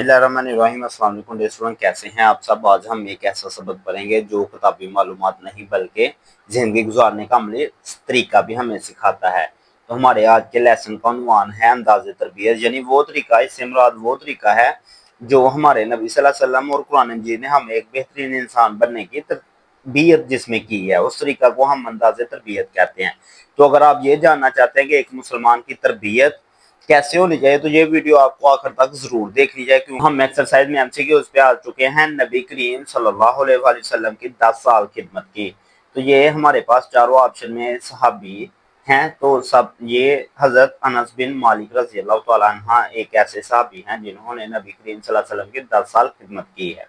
बिस्मिल्लाहिर्रहमानिर्रहीम। अस्सलाम वालेकुम स्टूडेंट, कैसे हैं आप सब। आज हम एक ऐसा सबक पढ़ेंगे जो किताबी मालूमात नहीं बल्कि ज़िंदगी गुजारने का अमली तरीका भी हमें सिखाता है। तो हमारे आज के लेसन का उन्वान है अंदाज़े तरबियत, यानी वो तरीका, इससे मुराद वो तरीका है जो हमारे नबी सल्लल्लाहु अलैहि वसल्लम और कुरान मजीद ने हमें एक बेहतरीन इंसान बनने की तरबियत जिसमें की है, उस तरीका को हम अंदाज़े तरबियत कहते हैं। तो अगर आप ये जानना चाहते हैं कि एक मुसलमान की तरबियत कैसे होनी चाहिए तो ये वीडियो आपको आखिर तक जरूर देखनी चाहिए, क्योंकि हम एक्सरसाइज में एमसीक्यूज पे आ चुके हैं नबी करीम सल्लल्लाहु अलैहि वसल्लम की 10 साल खिदमत की। तो ये हमारे पास चारों ऑप्शन में सहाबी हैं। तो सब ये हजरत अनस बिन मालिक रजी अल्लाह तआला अन्हा एक ऐसे सहाबी हैं जिन्होंने नबी करीम सल्लल्लाहु अलैहि वसल्लम की 10 साल खिदमत की है।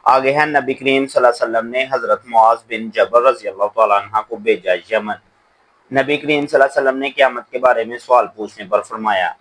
आगे है नबी करीम सल्लल्लाहु अलैहि वसल्लम ने हजरत मुआज बिन जबल रजी अल्लाह तआला अन्हा को भेजा यमन। नबी करीम सल्लल्लाहु अलैहि वसल्लम ने क़यामत के बारे में सवाल पूछने पर फरमाया।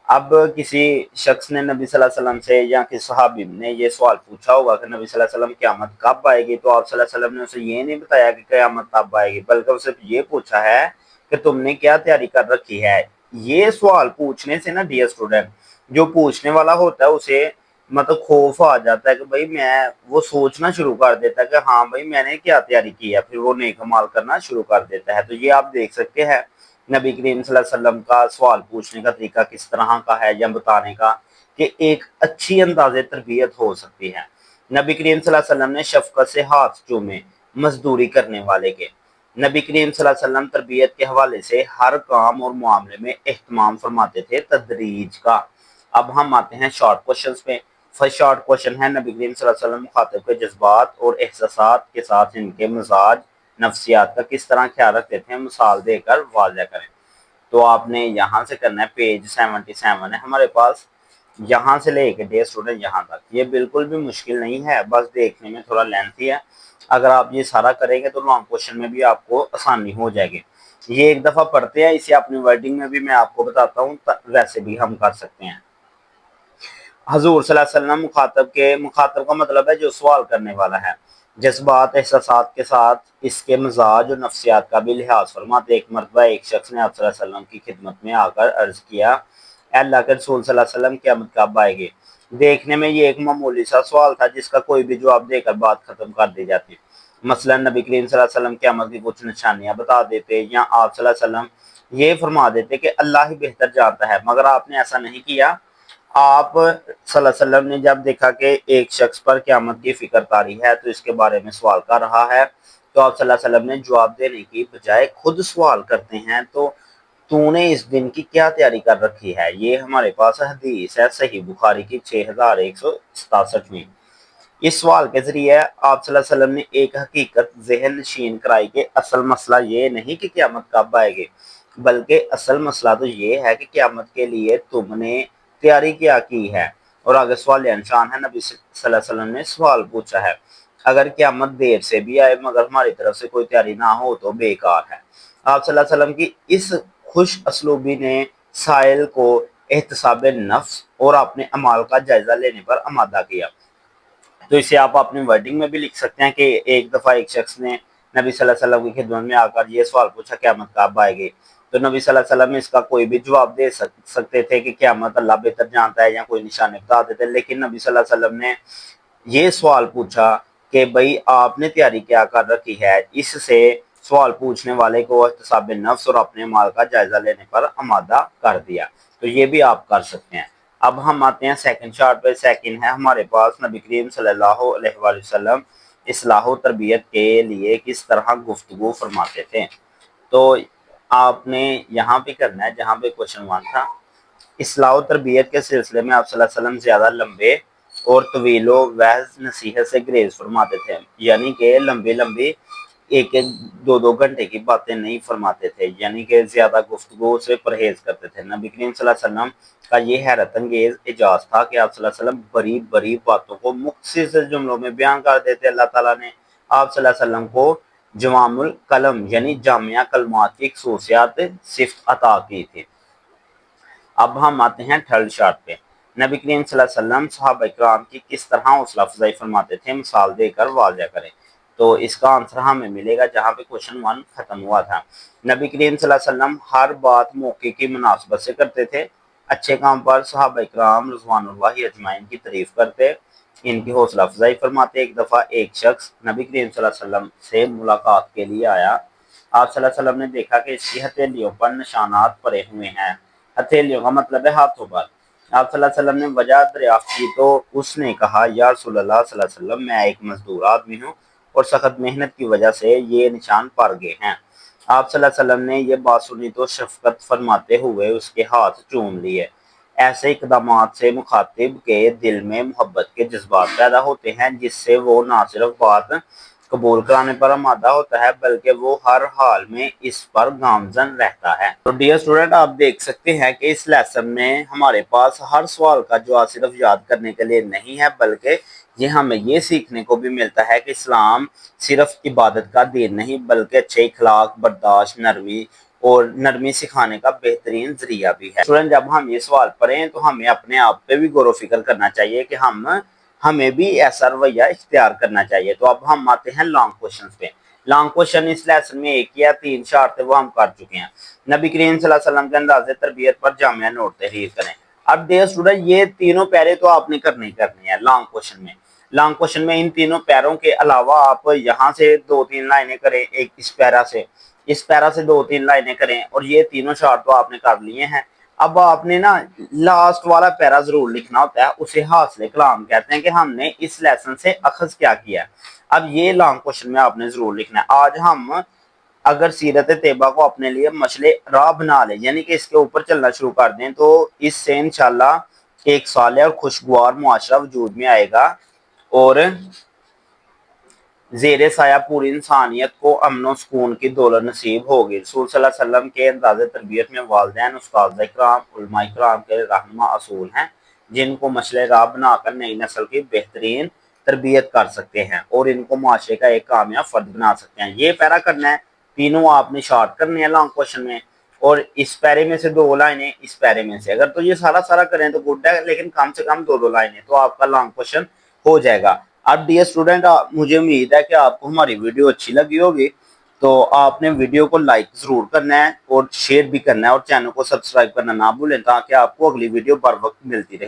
अब किसी शख्स ने नबी सल्लल्लाहु अलैहि वसल्लम से या किसी सहाबी ने ये सवाल पूछा होगा कि नबी सल्लल्लाहु अलैहि वसल्लम क़यामत कब आएगी, तो आप सल्लल्लाहु अलैहि वसल्लम ने उसे ये नहीं बताया कि क़यामत कब आएगी, बल्कि उसे ये पूछा है कि तुमने क्या तैयारी कर रखी है। ये सवाल पूछने से ना डियर स्टूडेंट, जो पूछने वाला होता है उसे मतलब खौफ आ जाता है कि भाई मैं, वो सोचना शुरू कर देता है कि हाँ भाई मैंने क्या तैयारी की है, फिर वो नेक अमाल करना शुरू कर देता है। तो ये आप देख सकते हैं नबी करीम सल्लल्लाहु अलैहि वसल्लम का सवाल पूछने का तरीका किस तरह का है, या बताने का कि एक अच्छी अंदाजे तरबियत हो सकती है। नबी करीम सल्लल्लाहु अलैहि वसल्लम ने शफकत से हाथ चूमे मजदूरी करने वाले के। नबी करीम सल्लल्लाहु अलैहि वसल्लम तरबियत के हवाले से हर काम और मामले में एहतमाम फरमाते थे तदरीज का। अब हम आते हैं शॉर्ट क्वेश्चन पे। फर्स्ट शॉर्ट क्वेश्चन है, नबी करीम सल्लल्लाहु अलैहि वसल्लम मुखातिब के जज्बात और एहसासात के साथ इनके मिजाज नफ्सियात का किस तरह ख्याल रखते थे, मिसाल देकर वाज़ह करें। तो आपने यहाँ से करना है, पेज 77 है हमारे पास, यहाँ से लेके डे स्टूडेंट यहाँ तक। ये बिल्कुल भी मुश्किल नहीं है, बस देखने में थोड़ा लेंथी है। अगर आप ये सारा करेंगे तो लॉन्ग क्वेश्चन में भी आपको आसानी हो जाएगी। ये एक दफ़ा पढ़ते हैं, इसे अपनी वर्डिंग में भी मैं आपको बताता हूँ, वैसे भी हम कर सकते हैं। हजूर सल्लल्लाहु अलैहि वसल्लम मुखातब का मतलब है जो सवाल करने वाला है, जज्बात एहसासात के साथ इसके मिजाज और नफ्सियात का भी लिहाज फरमाते। एक मरतबा एक शख्स ने आप सल्लल्लाहु अलैहि वसल्लम की खिदमत में आकर अर्ज किया, अल्लाह के रसूल सल्लल्लाहु अलैहि वसल्लम क़यामत कब आएगी। देखने में ये एक मामूली सा सवाल था जिसका कोई भी जवाब देकर बात खत्म कर दी जाती। मसलन नबी करीम सल्लल्लाहु अलैहि वसल्लम क़यामत की कुछ निशानियां बता देते, या आप सल्लल्लाहु अलैहि वसल्लम ये फरमा देते कि अल्लाह ही बेहतर जानता है, मगर आपने ऐसा नहीं किया। आप सल्लल्लाहु अलैहि वसल्लम ने जब देखा कि एक शख्स पर क़यामत की फिक्र तारी है तो इसके बारे में सवाल कर रहा है, तो आप सल्लल्लाहु अलैहि वसल्लम ने जवाब देने की बजाय खुद सवाल करते हैं, तो तूने इस दिन की क्या तैयारी कर रखी है। ये हमारे पास हदीस है सही बुखारी की 6167 में। इस सवाल के जरिए आप सल्लल्लाहु अलैहि वसल्लम ने एक हकीकत ज़हन नशीन कराई कि असल मसला ये नहीं कि क़यामत कब आएगी, बल्कि असल मसला तो ये है कि क़यामत के लिए तुमने तैयारी क्या की है। और आगे सवाल निशान है, नबी सल्लल्लाहु अलैहि वसल्लम ने सवाल पूछा है, अगर क़यामत देर से भी आए मगर हमारी तरफ से कोई तैयारी ना हो तो बेकार है। आप सल्लल्लाहु अलैहि वसल्लम की इस खुश असलूबी ने साइल को एहतसाब नफ्स और अपने अमाल का जायजा लेने पर आमादा किया। तो इसे आप अपनी वर्डिंग में भी लिख सकते हैं कि एक दफ़ा एक शख्स ने नबी सल्लल्लाहु अलैहि वसल्लम की खिदमत में आकर ये सवाल पूछा, क़यामत कब आएगी। तो नबी सल्लल्लाहु अलैहि वसल्लम इसका कोई भी जवाब दे सकते थे कि क़यामत अल्लाह बेहतर जानता है, या कोई निशानी बता देते, लेकिन नबी सल्लल्लाहु अलैहि वसल्लम ने ये सवाल पूछा कि भाई आपने तैयारी क्या कर रखी है। इससे सवाल पूछने वाले को एहतसाब नफ्स और अपने माल का जायजा लेने पर आमादा कर दिया। तो ये भी आप कर सकते हैं। अब हम आते हैं सेकंड चार्ट पे। सेकंड है हमारे पास, नबी करीम सल्लल्लाहु अलैहि वसल्लम इस्लाह तरबियत के लिए किस तरह गुफ्तगू फरमाते थे। तो आपने यहाँ पे करना है जहाँ पे क्वेश्चन 1 था। इस्लाह तरबियत के सिलसिले में आप सल्लल्लाहु अलैहि वसल्लम ज़्यादा लंबे और तवीलो वहज नसीहत से ग्रेज फरमाते थे, यानी कि लंबी लंबी एक एक दो दो घंटे की बातें नहीं फरमाते थे, यानी कि ज़्यादा गुफ्तगू से परहेज करते थे। नबी करीम सल्लल्लाहु अलैहि वसल्लम का ये हैरत अंगेज एजाज था कि आप सल्लल्लाहु अलैहि वसल्लम बड़ी बड़ी बातों को मुख्तसर जुमलों में बयान कर देते। अल्लाह ताला ने आप सल्लल्लाहु अलैहि वसल्लम को जवामुल कलम यानी जामिया कलमात की खसूसियात सिफ्त अता की थी। अब हम आते हैं थर्ड शार्ट पे। नबी करीम सल्लल्लाहु अलैहि वसल्लम सहाबा इकराम की किस तरह हौसला अफजाई फरमाते थे, मिसाल देकर वाज़ह करें। तो इसका आंसर हमें मिलेगा जहाँ पे क्वेश्चन 1 खत्म हुआ था। नबी करीम सल्लल्लाहु अलैहि वसल्लम हर बात मौके की मुनासबत से करते थे। अच्छे काम पर सहाबा इकराम रज़वानुल्लाहि अजमाइन की तारीफ करते, इनकी हौसला अफजाई फरमाते। एक दफ़ा एक शख्स नबी करीम सल्लल्लाहु अलैहि वसल्लम से मुलाकात के लिए आया। आप सल्लल्लाहु अलैहि वसल्लम ने देखा कि इसकी हथेलियों पर निशानात पड़े हुए हैं। हथेलियों का मतलब है हाथों पर। आप सल्लल्लाहु अलैहि वसल्लम ने वजह दरियाफ्त की तो उसने कहा, या रसूलल्लाह सल्लल्लाहु अलैहि वसल्लम, मैं एक मजदूर आदमी हूँ और सख्त मेहनत की वजह से ये निशान पड़ गए हैं। आप सल्लल्लाहु अलैहि वसल्लम ने ये बात सुनी तो शफकत फरमाते हुए उसके हाथ चूम लिए। ऐसे इकदामात से मुखातिब के दिल में मोहब्बत के जज्बात पैदा होते हैं, जिससे वो ना सिर्फ बात कबूल कराने पर आमादा होता है बल्कि वो हर हाल में इस पर गामजन रहता है। तो डियर स्टूडेंट, आप देख सकते हैं कि इस लेसन में हमारे पास हर सवाल का जवाब सिर्फ याद करने के लिए नहीं है, बल्कि ये हमें ये सीखने को भी मिलता है कि इस्लाम सिर्फ इबादत का दीन नहीं बल्कि अच्छे इखलाक, बर्दाश्त, नरमी सिखाने का बेहतरीन जरिया भी है। स्टूडेंट, जब हम ये सवाल पढ़ें तो हमें अपने आप पे भी गौर व फिक्र करना चाहिए कि हमें भी ऐसा रवैया इख्तियार करना चाहिए। तो अब हम आते हैं लॉन्ग क्वेश्चन पे। लॉन्ग क्वेश्चन इस लेसन में एक या तीन चार थे वो हम कर चुके हैं। नबी करीम सल्लल्लाहु अलैहि वसल्लम के अंदाज़े तरबियत पर जामिया नोट तहरीर करें। अब डियर स्टूडेंट, ये तीनों पैरे तो आपने करने ही करने हैं लॉन्ग क्वेश्चन में। लॉन्ग क्वेश्चन में इन तीनों पैरों के अलावा आप यहाँ से 2-3 लाइनें करें, एक इस पैरा से 2-3 लाइनें करें, और ये तीनों चार तो आपने कर लिए हैं। अब आपने ना लास्ट वाला पैरा जरूर लिखना होता है, उसे हासिल कलाम कहते हैं कि हमने इस लेसन से अखज क्या किया। अब ये लॉन्ग क्वेश्चन में आपने जरूर लिखना है। आज हम अगर सीरत तैयबा को अपने लिए मसले राह बना ले, यानी कि इसके ऊपर चलना शुरू कर दें, तो इससे इंशाल्लाह एक साल और खुशगवार मुआशरा वजूद में आएगा और ज़ेरे साया पूरी इंसानियत को अमन सुकून की दौलत नसीब होगी। रसूल सल्लल्लाहु अलैहि वसल्लम के अंदाज़े तरबियत में वालिदैन, उस्ताद इकराम, उलमा इकराम के रहनुमा असूल हैं, जिनको मसले राह बनाकर नई नस्ल की बेहतरीन तरबियत कर सकते हैं और इनको माशरे का एक कामयाब फर्द बना सकते हैं। ये पैरा करना है, तीनों आपने शॉर्ट करने हैं लॉन्ग क्वेश्चन में, और इस पैरे में से 2 लाइनें, इस पैरे में से। अगर तो ये सारा करें तो गुड है, लेकिन कम से कम 2-2 लाइनें तो आपका लॉन्ग क्वेश्चन हो जाएगा। अब डियर स्टूडेंट, मुझे उम्मीद है कि आपको हमारी वीडियो अच्छी लगी होगी, तो आपने वीडियो को लाइक जरूर करना है और शेयर भी करना है और चैनल को सब्सक्राइब करना ना भूलें, ताकि आपको अगली वीडियो बर वक्त मिलती रहे।